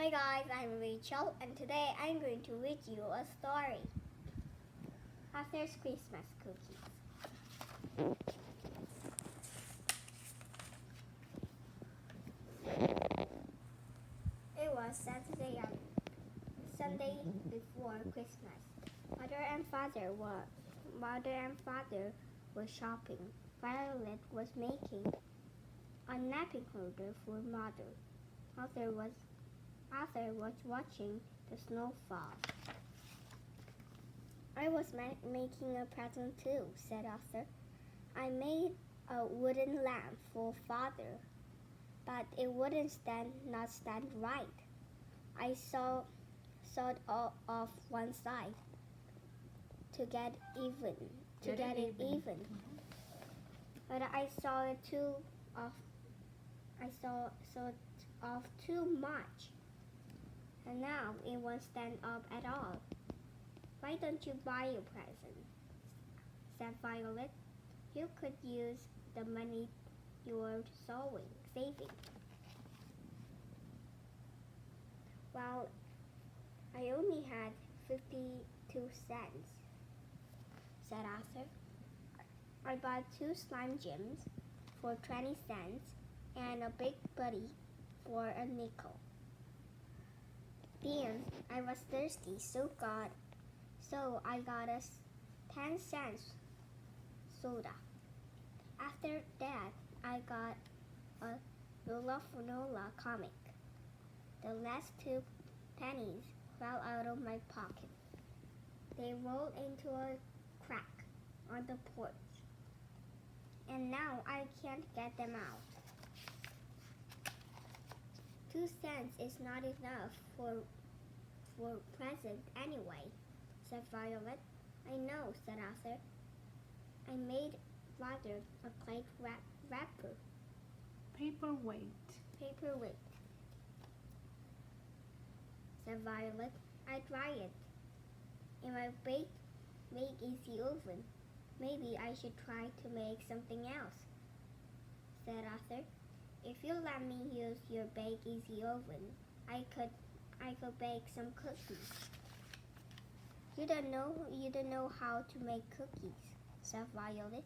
Hi guys, I'm Rachel and today I'm going to read you a story. Arthur's Christmas Cookies. It was Sunday before Christmas. Mother and father were shopping. Violet was making a napping holder for mother. Arthur was watching the snow fall. I was making a present too, said Arthur. I made a wooden lamp for father, but it wouldn't not stand right. I sawed off one side to get it even. But I sawed off too much. And now it won't stand up at all. Why don't you buy a present? Said Violet. You could use the money you're saving. Well, I only had 52 cents, said Arthur. I bought 2 slime gems for 20 cents and a big buddy for a nickel. Then I was thirsty, so I got a 10-cent soda. After that, I got a Lola Fanola comic. The last 2 pennies fell out of my pocket. They rolled into a crack on the porch, and now I can't get them out. 2 cents is not enough for present anyway, said Violet. I know, said Arthur. I made father a plate wrapper. Paperweight, said Violet. I try it in my bake easy oven. Maybe I should try to make something else, said Arthur. If you let me use your bake easy oven, I could bake some cookies. You don't know how to make cookies, said Violet.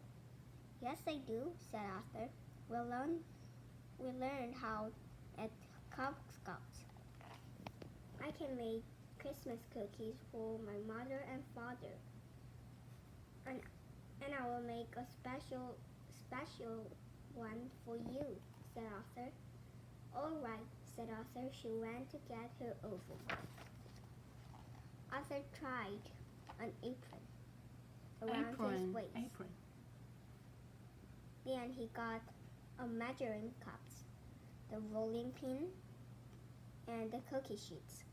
Yes, I do, said Arthur. We learned how at Cub Scouts. I can make Christmas cookies for my mother and father, and I will make a special one for you, said Arthur. All right, said Arthur. She went to get her oven. Arthur tried an apron around his waist. Then he got a measuring cups, the rolling pin, and the cookie sheets.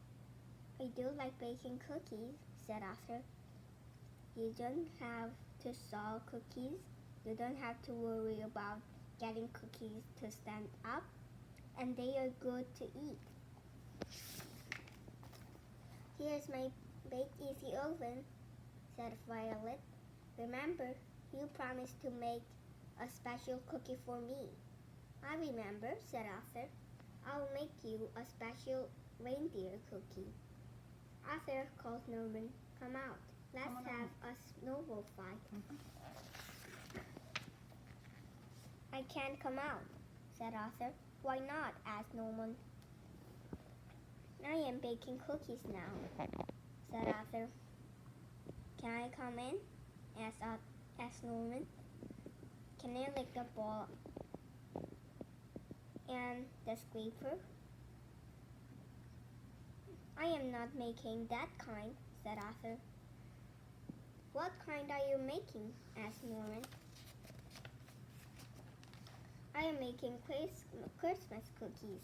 I do like baking cookies, said Arthur. You don't have to saw cookies. You don't have to worry about getting cookies to stand up, and they are good to eat. Here's my bake easy oven, said Violet. Remember, you promised to make a special cookie for me. I remember, said Arthur. I'll make you a special reindeer cookie. Arthur called Norman. Come out. Let's have a snowball fight. I can't come out, said Arthur. Why not? Asked Norman. I am baking cookies now, said Arthur. Can I come in? Asked Norman. Can I lick the ball and the scraper? I am not making that kind, said Arthur. What kind are you making? Asked Norman. I am making Christmas cookies,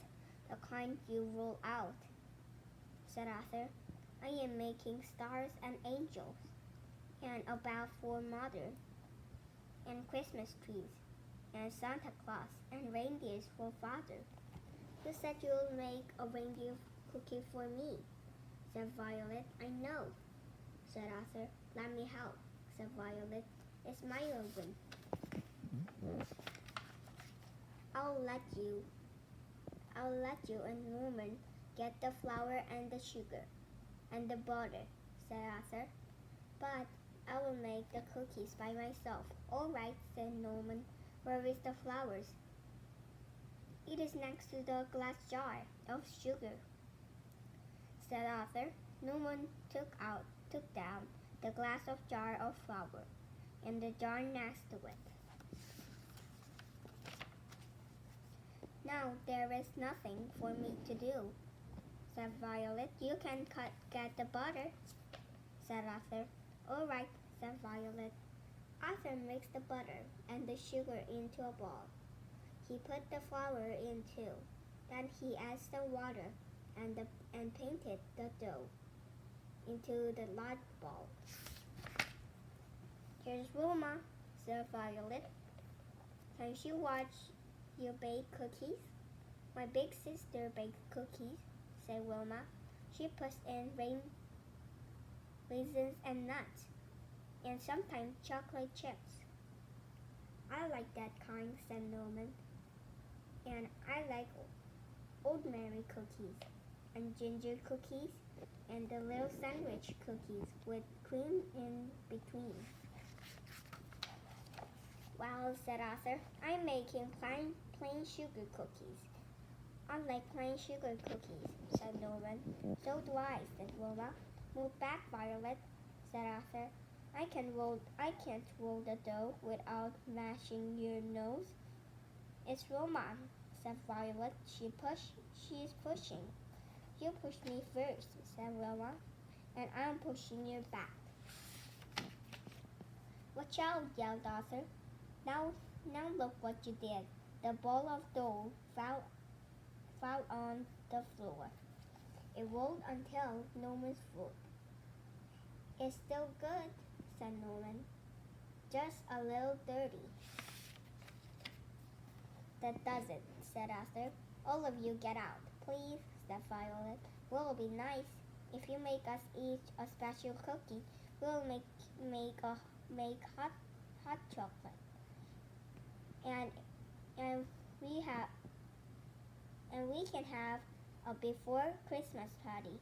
the kind you roll out, said Arthur. I am making stars and angels, and a bell for mother, and Christmas trees, and Santa Claus, and reindeers for father. You said you'll make a reindeer cookie for me, said Violet. I know, said Arthur. Let me help, said Violet. It's my oven. I'll let you and Norman get the flour and the sugar and the butter, said Arthur. But I will make the cookies by myself. All right, said Norman. Where is the flour? It is next to the glass jar of sugar, said Arthur. Norman took down the glass of jar of flour and the jar next to it. Now there is nothing for me to do, said Violet. You can get the butter, said Arthur. All right, said Violet. Arthur mixed the butter and the sugar into a bowl. He put the flour in too. Then he added the water and painted the dough into the large bowl. Here's Wilma, said Violet. Can she watch you bake cookies? My big sister bakes cookies, said Wilma. She puts in raisins and nuts, and sometimes chocolate chips. I like that kind, said Norman. And I like Old Mary cookies, and ginger cookies, and the little sandwich cookies with cream in between. Well, said Arthur, I'm making plain sugar cookies. I like plain sugar cookies, said Norman. So do I, said Wilma. Move back, Violet, said Arthur. I can't roll the dough without mashing your nose. It's Wilma, said Violet. She is pushing. You push me first, said Wilma, and I'm pushing you back. Watch out, yelled Arthur. Now look what you did. The ball of dough fell on the floor. It rolled until Norman's foot. It's still good, said Norman. Just a little dirty. That does it, said Arthur. All of you get out, please, said Violet. Will be nice. If you make us each a special cookie, we'll make hot chocolate. And we can have a before Christmas party.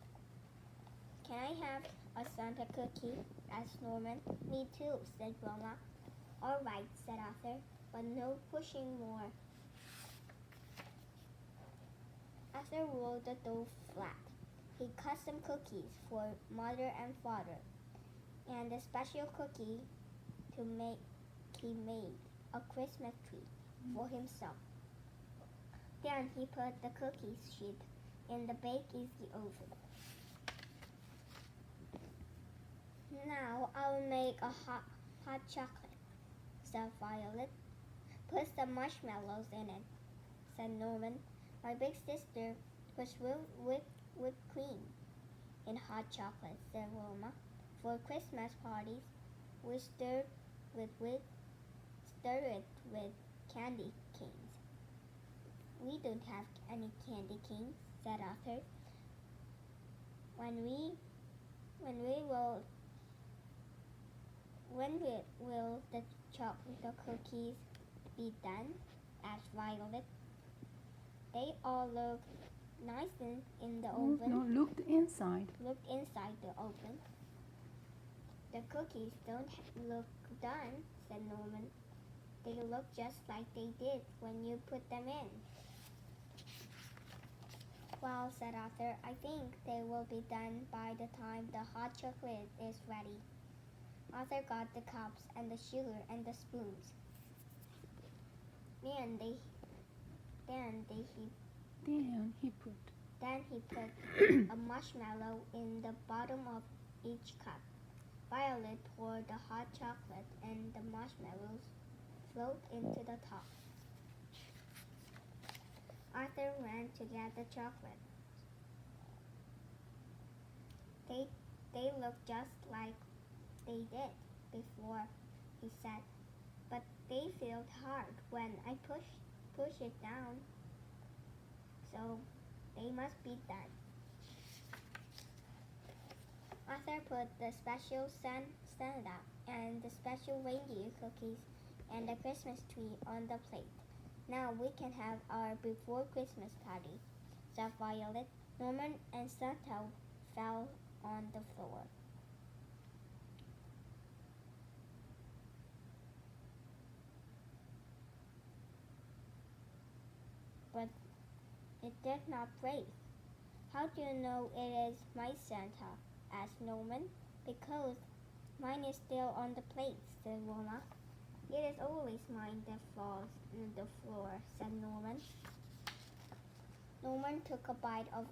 Can I have a Santa cookie? asked Norman. Me too, said Wilma. All right, said Arthur, but no pushing more. Arthur rolled the dough flat. He cut some cookies for Mother and Father, and a special cookie he made a Christmas tree for himself. Then he put the cookie sheet in the bake-easy oven. Now I'll make a hot chocolate, said Violet. Put some marshmallows in it, said Norman. My big sister puts whipped cream in hot chocolate, said Wilma. For Christmas parties, we stir it with candy canes. We don't have any candy canes, said Arthur. When will the chocolate cookies be done? asked Violet. They all look nice in the oven. No, looked inside. Looked inside the oven. The cookies don't look done, said Norman. They look just like they did when you put them in. Well, said Arthur, I think they will be done by the time the hot chocolate is ready. Arthur got the cups and the sugar and the spoons. Then he put a marshmallow in the bottom of each cup. Violet poured the hot chocolate and the marshmallows flowed into the top. Arthur ran to get the chocolate. They look just like they did before, he said, but they feel hard when I push it down. So they must be done. Arthur put the special Santa and the special reindeer cookies and the Christmas tree on the plate. Now we can have our before Christmas party, said Violet. Norman and Santa fell on the floor. But it did not break. How do you know it is my Santa? Asked Norman. Because mine is still on the plate, said Wilma. It is always mine that falls on the floor, said Norman. Norman took a bite of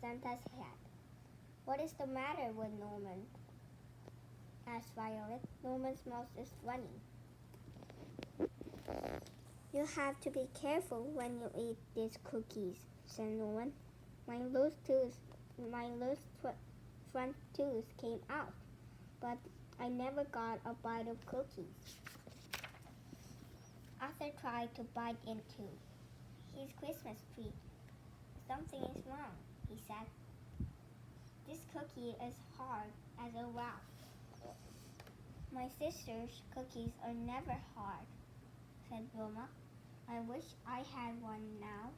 Santa's hat. What is the matter with Norman? Asked Violet. Norman's mouth is running. You have to be careful when you eat these cookies, said Norman. My loose front tooth came out, but I never got a bite of cookies. Arthur tried to bite into his Christmas tree. Something is wrong, he said. This cookie is hard as a rock. My sister's cookies are never hard, said Wilma. I wish I had one now.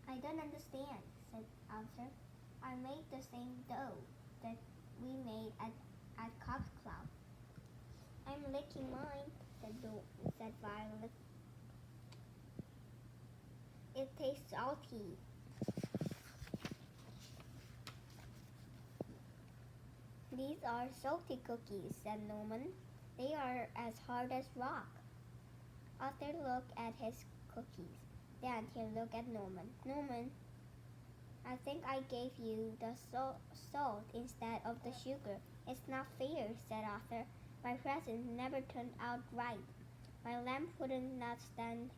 I don't understand, said Arthur. I made the same dough that we made at Cock's Club. I'm licking mine, said Violet. It tastes salty. These are salty cookies, said Norman. They are as hard as rock. Arthur looked at his cookies. Then he looked at Norman. Norman, I think I gave you the salt instead of the sugar. It's not fair, said Arthur. My present never turned out right. My lamp would not stand.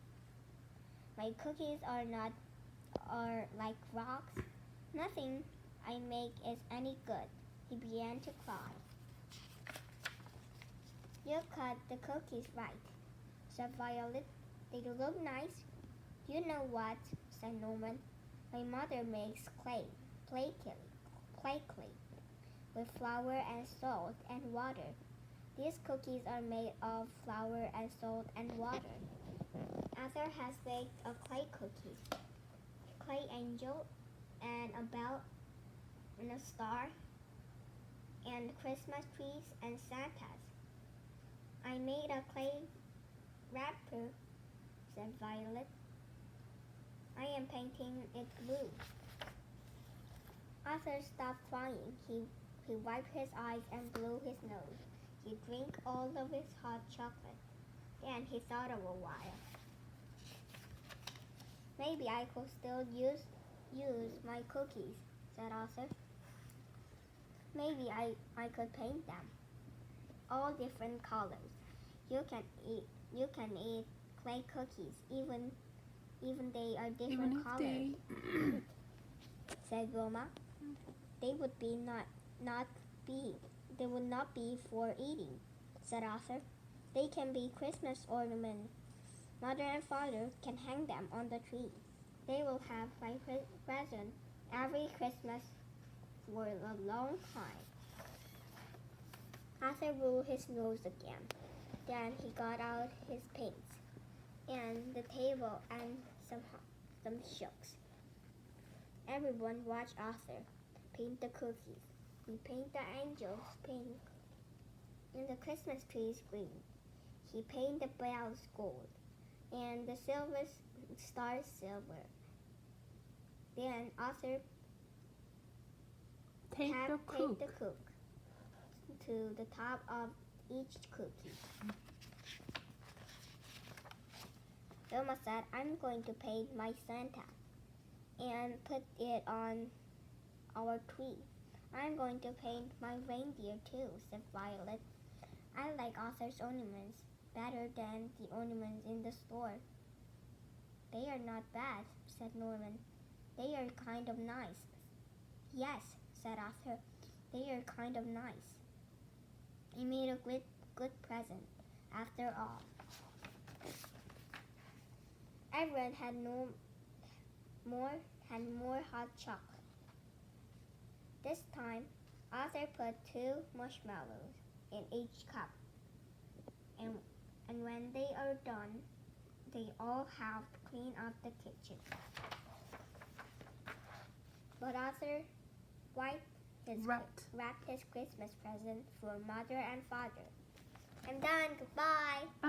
My cookies are like rocks. Nothing I make is any good. He began to cry. You cut the cookies right, said Violet. They look nice. You know what, said Norman. My mother makes clay with flour and salt and water. These cookies are made of flour and salt and water. Arthur has baked a clay cookie, clay angel, and a bell and a star, and Christmas trees and Santas. I made a clay wrapper, said Violet. I am painting it blue. Arthur stopped crying. He wiped his eyes and blew his nose. He drank all of his hot chocolate. Then he thought of a while. Maybe I could still use my cookies, said Arthur. Maybe I could paint them. All different colors. You can eat clay cookies, even they are different colors, said Wilma. They would not be for eating, said Arthur. They can be Christmas ornaments. Mother and father can hang them on the tree. They will have my present every Christmas for a long time. Arthur blew his nose again. Then he got out his paints and the table and some shucks. Everyone watched Arthur paint the cookies. He painted the angels pink and the Christmas trees green. He painted the bells gold and the silver stars silver. Then Arthur taped the cook to the top of each cookie. Wilma said, I'm going to paint my Santa and put it on our tree. I'm going to paint my reindeer too, said Violet. I like Arthur's ornaments better than the ornaments in the store. They are not bad, said Norman. They are kind of nice. Yes, said Arthur. They are kind of nice. He made a good present, after all. Everyone had more hot chocolate. This time, Arthur put 2 marshmallows in each cup. And when they are done, they all helped clean up the kitchen. But Arthur Wrapped. wrapped his Christmas present for mother and father. I'm done. Goodbye.